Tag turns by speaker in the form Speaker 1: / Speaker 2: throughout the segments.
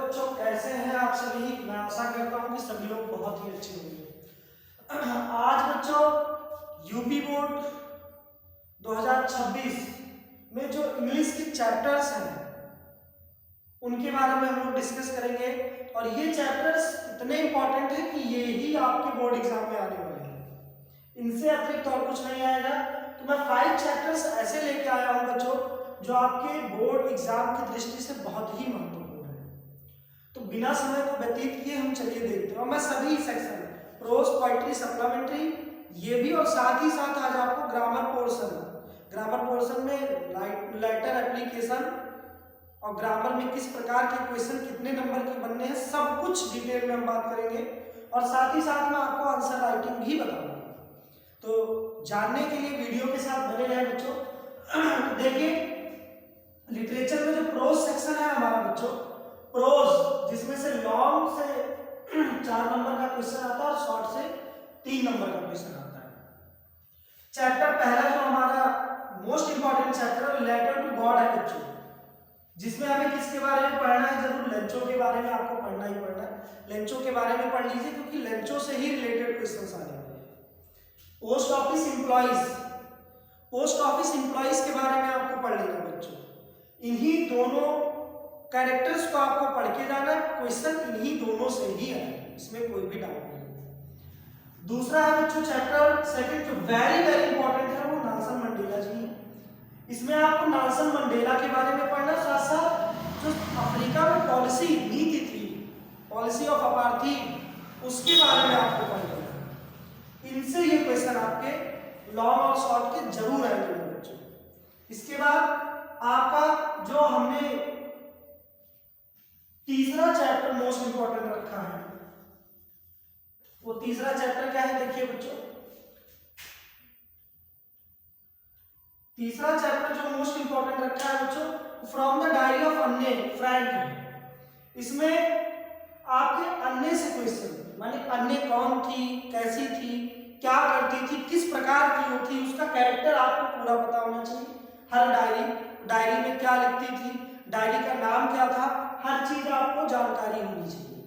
Speaker 1: बच्चों, कैसे हैं आप सभी। मैं आशा करता हूं कि सभी लोग बहुत ही अच्छे होंगे। आज बच्चों यूपी बोर्ड 2026 में जो इंग्लिश के चैप्टर्स हैं उनके बारे में हम लोग डिस्कस करेंगे। और ये चैप्टर्स इतने इंपॉर्टेंट हैं कि ये ही आपके बोर्ड एग्जाम में आने वाले हैं, इनसे अतिरिक्त और कुछ नहीं आएगा। तो मैं 5 चैप्टर्स ऐसे लेके आया हूं बच्चों जो आपके बोर्ड एग्जाम की दृष्टि से बहुत ही महत्वपूर्ण है। तो बिना समय को व्यतीत किए हम चलिए देखते हैं। और मैं सभी सेक्शन प्रोज, पोइट्री, सप्लीमेंट्री ये भी, और साथ ही साथ आज आपको ग्रामर पोर्शन में लेटर एप्लीकेशन और ग्रामर में किस प्रकार के क्वेश्चन कितने नंबर के बनने हैं, सब कुछ डिटेल में हम बात करेंगे। और साथ ही साथ मैं आपको आंसर राइटिंग भी बताऊंगा। तो जानने के लिए वीडियो के साथ बने रहे बच्चों। देखिए लिटरेचर में जो प्रोज सेक्शन है हमारा बच्चों, प्रोज जिसमें से लॉन्ग से 4 नंबर का क्वेश्चन आता है और शॉर्ट से 3 नंबर का क्वेश्चन आता है। चैप्टर पहला जो हमारा मोस्ट इंपॉर्टेंट चैप्टर है लेटर टू गॉड है बच्चों, जिसमें हमें किसके बारे में पढ़ना है, जरूर लेंचो के बारे में आपको पढ़ना ही पढ़ना है। लेंचो के बारे में पढ़ लीजिए क्योंकि लेंचो से ही रिलेटेड क्वेश्चंस आने वाले हैं। पोस्ट ऑफिस एम्प्लॉइज के बारे में आपको पढ़ लेना बच्चों। इन्हीं दोनों कैरेक्टर्स को आपको पढ़ के जाना है, क्वेश्चन इन्हीं दोनों से ही है, इसमें कोई भी डाउट नहीं। दूसरा है बच्चों चैप्टर सेकंड जो वेरी वेरी इंपॉर्टेंट है, वो नेल्सन मंडेला जी है। इसमें आपको नेल्सन मंडेला के बारे में पढ़ना, साथ साथ जो अफ्रीका में नीति थी, पॉलिसी ऑफ अपार्थाइड, उसके बारे में आपको पढ़ना है। इनसे ये क्वेश्चन आपके लॉन्ग और शॉर्ट के जरूर आएंगे बच्चों। इसके बाद आपका जो हमने तीसरा चैप्टर मोस्ट इंपॉर्टेंट रखा है, वो तीसरा चैप्टर क्या है देखिए बच्चों। तीसरा चैप्टर जो मोस्ट इंपॉर्टेंट रखा है बच्चों, फ्रॉम द डायरी ऑफ अन्य फ्रैंक। इसमें आपके अन्य से क्वेश्चन, माने अन्य कौन थी, कैसी थी, क्या करती थी, किस प्रकार की वो थी, उसका कैरेक्टर आपको पूरा पता होना चाहिए। हर डायरी में क्या लिखती थी, डायरी का नाम क्या था, हर चीज आपको जानकारी होनी चाहिए।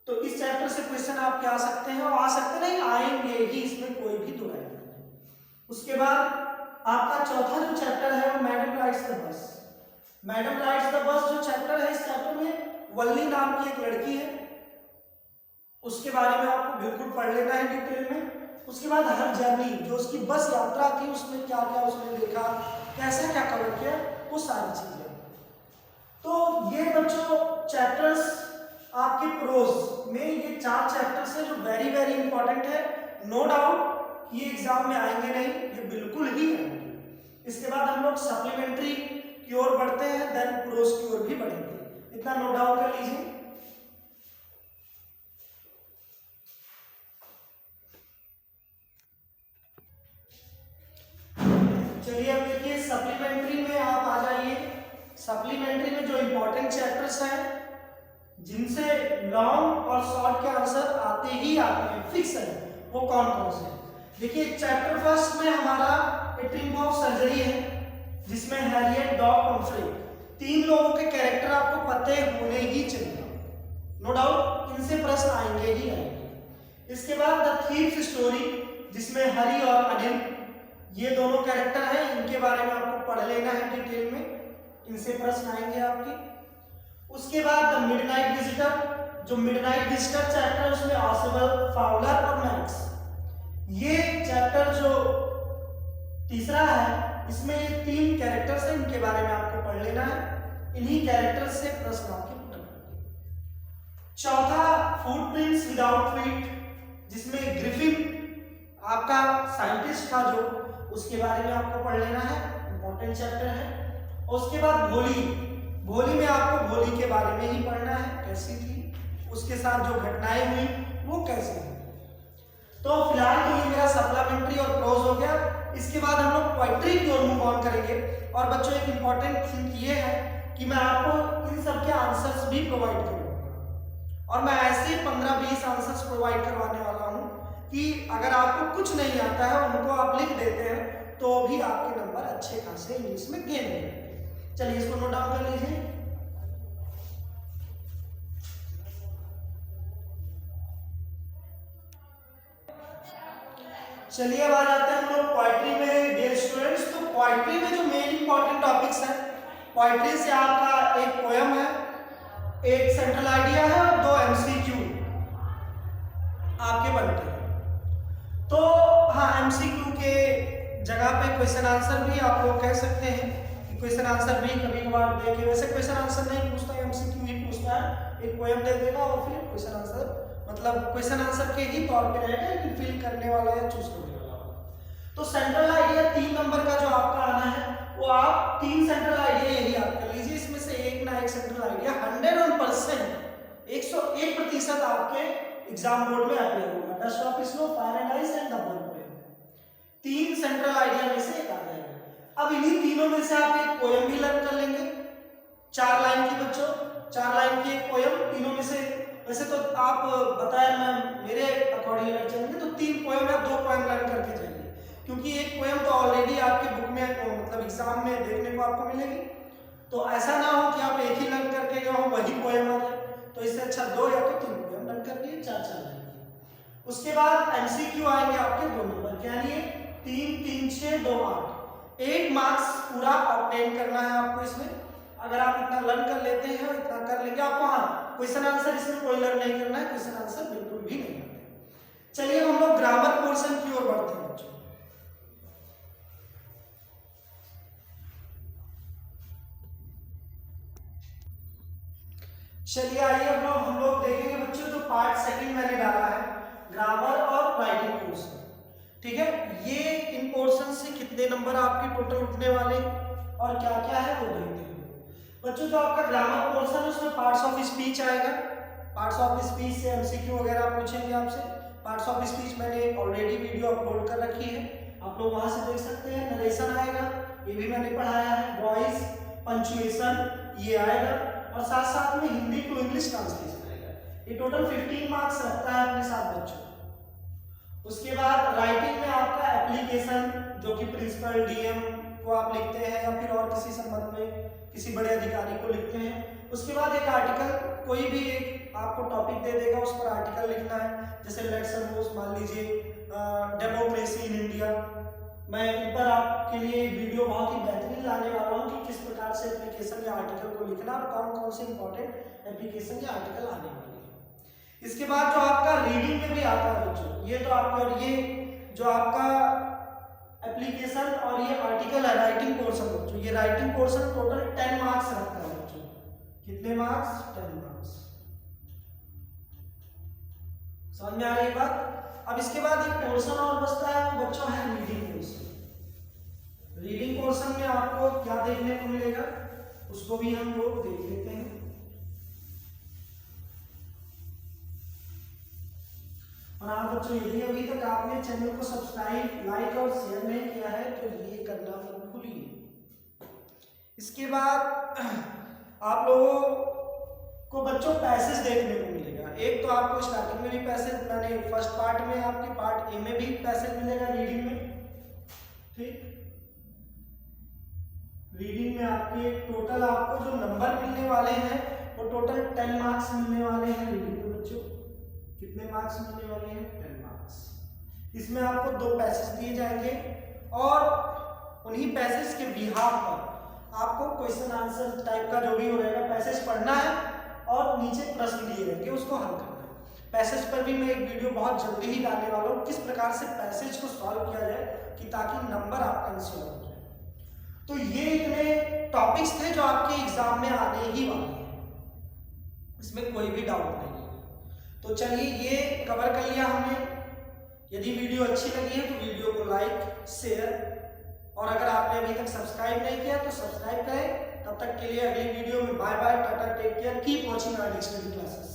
Speaker 1: तो इस चैप्टर से क्वेश्चन आपके आ सकते हैं, और आ सकते नहीं, आएंगे ही, इसमें कोई भी दो राय नहीं। उसके बाद आपका चौथा जो चैप्टर है वो madam rights the bus. Madam rights the bus जो चैप्टर है, इस चैप्टर में वल्ली नाम की एक लड़की है, उसके बारे में आपको बिल्कुल पढ़ लेना है डिटेल में। उसके बाद हर जर्नी जो उसकी बस यात्रा थी, उसमें क्या क्या उसने देखा, कैसे क्या कवर किया, वो सारी चीजें। तो ये बच्चों चैप्टर्स आपके प्रोज में, ये 4 चैप्टर्स है जो वेरी वेरी इंपॉर्टेंट है। नो डाउट ये एग्जाम में आएंगे नहीं, ये बिल्कुल ही आएंगे। इसके बाद हम लोग सप्लीमेंट्री की ओर बढ़ते हैं, देन प्रोज की ओर भी बढ़ेंगे, इतना नो डाउट कर लीजिए। चलिए अब देखिए सप्लीमेंट्री में आप आ जाइए। सप्लीमेंट्री में जो इंपॉर्टेंट चैप्टर्स हैं, जिनसे लॉन्ग और शॉर्ट के आंसर आते ही आते हैं, फिक्स है, वो कौन कौन से हैं। देखिए चैप्टर फर्स्ट में हमारा ट्रिम्प ऑफ सर्जरी है, जिसमें हैरियट, डॉग, पंफ्रे, 3 लोगों के कैरेक्टर आपको पते होने ही चाहिए, नो डाउट इनसे प्रश्न आएंगे ही आएंगे। इसके बाद द थीव्स स्टोरी, जिसमें हरी और अनिल ये दोनों कैरेक्टर हैं, इनके बारे में आपको पढ़ लेना है डिटेल में, इनसे प्रश्न आएंगे आपके। उसके बाद द मिडनाइट विजिटर, जो मिडनाइट विजिटर चैप्टर है उसमें ऑसिबल, फाउलर और मैक्स, ये चैप्टर जो तीसरा है, इसमें ये 3 कैरेक्टर्स हैं, इनके बारे में आपको पढ़ लेना है, इन्हीं कैरेक्टर्स से प्रश्न आपके पुट करेंगे। चौथा फुटप्रिंट्स विदाउट फीट, जिसमें ग्रिफिन आपका साइंटिस्ट था जो, उसके बारे में आपको पढ़ लेना है, इंपॉर्टेंट चैप्टर है। और उसके बाद भोली में आपको भोली के बारे में ही पढ़ना है, कैसी थी, उसके साथ जो घटनाएं हुई वो कैसे हुई। तो फिलहाल तो ये मेरा सप्लीमेंट्री और प्रोज हो गया। इसके बाद हम लोग पोइट्री की ओर मूव ऑन करेंगे। और बच्चों एक इंपॉर्टेंट थिंग ये है कि मैं आपको इन सब के आंसर्स भी प्रोवाइड करूंगा, और मैं ऐसे 15-20 आंसर्स प्रोवाइड करवाने वाला हूं कि अगर आपको कुछ नहीं आता है, उनको आप लिख देते हैं, तो भी आपके नंबर अच्छे खासे इंग्लिश में गेन हो जाएंगे। चलिए इसको नोट डाउन कर लीजिए। चलिए अब आ जाते हैं हम लोग पोएट्री में डियर स्टूडेंट्स। तो पोएट्री में जो मेन इंपॉर्टेंट टॉपिक्स हैं, पोएट्री से आपका एक पोयम है, एक सेंट्रल आइडिया है और 2 एमसीक्यू आपके बनते हैं। तो हाँ, एमसीक्यू के जगह पे क्वेश्चन आंसर भी आप लोग कह सकते हैं कि क्वेश्चन आंसर भी कभी कभार देके, वैसे क्वेश्चन आंसर नहीं पूछता, एमसीक्यू ही पूछता है, एक पोयम दे देगा और फिर क्वेश्चन आंसर, मतलब क्वेश्चन आंसर के ही तौर पे रहेगा कि फिल करने वाला या चूज करने वाला। तो सेंट्रल आइडिया 3 नंबर का जो आपका आना है, वो आप 3 सेंट्रल आइडिया यही याद कर लीजिए, इसमें से एक ना एक सेंट्रल आइडिया 100% 101% आपके एग्जाम बोर्ड में अपेयर होगा। Dust of snow, fire and ice and the bird poem, 3 central idea में से एक आ जाएगा। अब इन्हीं तीनों में से आप एक पोएम भी लर्न कर लेंगे, 4 लाइन की बच्चों, 4 लाइन की एक पोएम, तीनों में से। वैसे तो आप बताया मैं मेरे अकॉर्डिंग अगर चलेंगे तो 3 पोएम या 2 पोएम लर्न करके जाइए, क्योंकि एक पोएम तो ऑलरेडी आपके बुक में मतलब एग्जाम में देखने को आपको मिलेगी। तो ऐसा ना हो कि आप एक ही लर्न करके गए हो वही पोएम आ जाए, तो इससे अच्छा 2 या तो 3 पोएम लर्न कर लिए, 4 लाइन की। उसके बाद एमसीक्यू आएंगे आपके 2 नंबर के, यानी 3 3 6 2 8, 8 मार्क्स पूरा ऑब्टेन करना है आपको इसमें। अगर आप इतना लर्न कर लेते हैं, इतना कर लेंगे, आपको हाँ क्वेश्चन आंसर इसमें कोई लर्न नहीं करना है, क्वेश्चन आंसर बिल्कुल भी नहीं करते। चलिए हम लोग ग्रामर पोर्शन की ओर बढ़ते हैं बच्चों। चलिए आइए अब हम लोग देखेंगे बच्चों जो पार्ट सेकंड मैंने डाला है, ग्रामर और राइटिंग पोर्शन। ठीक है, ये इन पोर्शन से कितने नंबर आपके टोटल उठने वाले और क्या क्या है वो देखते हैं बच्चों। जो आपका ग्रामर पोर्शन है उसमें पार्ट्स ऑफ स्पीच आएगा, पार्ट्स ऑफ स्पीच से एमसीक्यू वगैरह पूछेंगे आपसे। पार्ट्स ऑफ स्पीच मैंने ऑलरेडी वीडियो अपलोड कर रखी है, आप लोग वहां से देख सकते हैं। नरेशन आएगा, ये भी मैंने पढ़ाया है, वॉइस, पंक्चुएशन ये आएगा, और साथ साथ में हिंदी टू इंग्लिश ट्रांसलेशन आएगा। ये टोटल 15 मार्क्स रखता है अपने साथ बच्चों। उसके बाद राइटिंग में आपका एप्लीकेशन, जो कि प्रिंसिपल डीएम को आप लिखते हैं या फिर और किसी संबंध में किसी बड़े अधिकारी को लिखते हैं। उसके बाद एक आर्टिकल, कोई भी एक आपको टॉपिक दे देगा, उस पर आर्टिकल लिखना है। जैसे लेट्स सपोज मान लीजिए डेमोक्रेसी इन इंडिया, मैं इन पर आपके लिए वीडियो बहुत ही बेहतरीन लाने वाला हूँ कि किस प्रकार से एप्लीकेशन या आर्टिकल को लिखना और कौन कौन से इंपॉर्टेंट एप्लीकेशन या आर्टिकल आने वाले हैं। इसके बाद जो आपका रीडिंग में भी आता है बच्चों, ये तो आपका, और ये जो आपका एप्लीकेशन और ये आर्टिकल है राइटिंग पोर्शन बच्चों, ये राइटिंग पोर्शन टोटल 10 मार्क्स रखता है बच्चों। कितने मार्क्स? 10 मार्क्स। समझ में आ रही बात? अब इसके बाद एक पोर्शन और बचता है, वो बच्चों है रीडिंग पोर्शन। रीडिंग पोर्शन में आपको क्या देखने को मिलेगा उसको भी हम लोग देख लेते हैं। और हाँ बच्चों, यदि अभी तक आपने चैनल को सब्सक्राइब, लाइक और शेयर नहीं किया है तो ये करना मत भूलिए। इसके बाद आप लोगों को बच्चों पैसेज देखने को मिलेगा। एक तो आपको स्टार्टिंग में भी पैसेज, मैंने फर्स्ट पार्ट में आपके पार्ट ए में भी पैसेज मिलेगा रीडिंग में। ठीक, रीडिंग में आपके टोटल आपको जो नंबर मिलने वाले हैं वो टोटल 10 मार्क्स मिलने वाले हैं रीडिंग में बच्चों। कितने मार्क्स मिलने वाले हैं? 10 मार्क्स। इसमें आपको 2 पैसेज दिए जाएंगे और उन्हीं पैसेज के बिहाफ पर आपको क्वेश्चन आंसर टाइप का जो भी हो रहेगा पैसेज पढ़ना है और नीचे प्रश्न दिए रहेंगे उसको हल करना है। पैसेज पर भी मैं एक वीडियो बहुत जल्दी ही डालने वाला हूँ, किस प्रकार से पैसेज को सॉल्व किया जाए कि ताकि नंबर आपका इंश्योर हो जाए। तो ये इतने टॉपिक्स थे जो आपके एग्जाम में आने ही वाले हैं, इसमें कोई भी डाउट नहीं है। तो चलिए ये कवर कर लिया हमने। यदि वीडियो अच्छी लगी है तो वीडियो को लाइक, शेयर, और अगर आपने अभी तक सब्सक्राइब नहीं किया तो सब्सक्राइब करें। तब तक के लिए अगली वीडियो में bye bye, tata, take care, keep watching our digital classes.